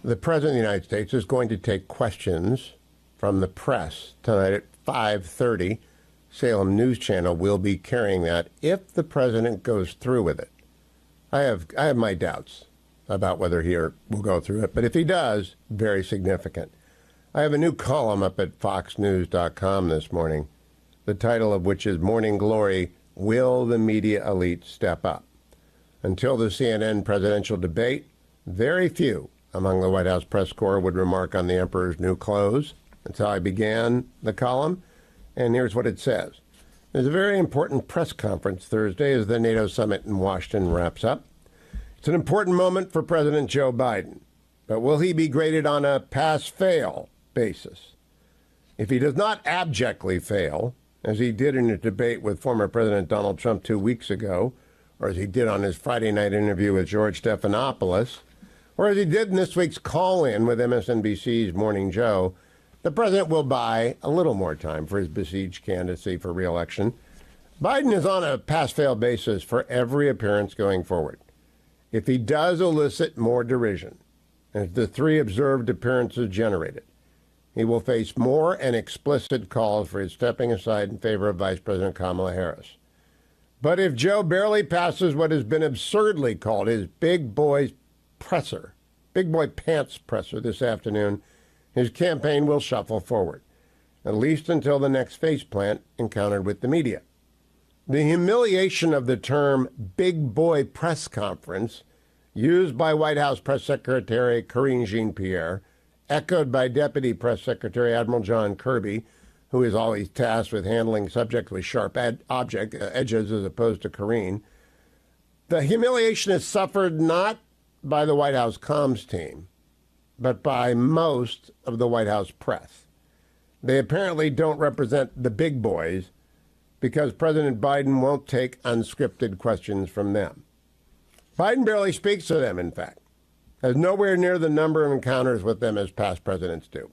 The President of the United States is going to take questions from the press tonight at 5:30. Salem News Channel will be carrying that if the President goes through with it. I have my doubts about whether he will go through it, but if he does, very significant. I have a new column up at foxnews.com this morning, the title of which is Morning Glory, Will the Media Elite Step Up? Until the CNN presidential debate, very few among the White House press corps would remark on the emperor's new clothes. That's how I began the column, and here's what it says. There's a very important press conference Thursday as the NATO Summit in Washington wraps up. It's an important moment for President Joe Biden, but will he be graded on a pass-fail basis? If he does not abjectly fail, as he did in a debate with former President Donald Trump 2 weeks ago, or as he did on his Friday night interview with George Stephanopoulos, or as he did in this week's call-in with MSNBC's Morning Joe, the president will buy a little more time for his besieged candidacy for re-election. Biden is on a pass-fail basis for every appearance going forward. If he does elicit more derision, as the 3 observed appearances generated, he will face more and explicit calls for his stepping aside in favor of Vice President Kamala Harris. But if Joe barely passes what has been absurdly called his big boy pants presser this afternoon, his campaign will shuffle forward, at least until the next faceplant encountered with the media. The humiliation of the term big boy press conference, used by White House Press Secretary Karine Jean-Pierre, echoed by Deputy Press Secretary Admiral John Kirby, who is always tasked with handling subjects with sharp edges as opposed to Karine. The humiliation is suffered not by the White House comms team, but by most of the White House press. They apparently don't represent the big boys because President Biden won't take unscripted questions from them. Biden barely speaks to them, in fact, has nowhere near the number of encounters with them as past presidents do.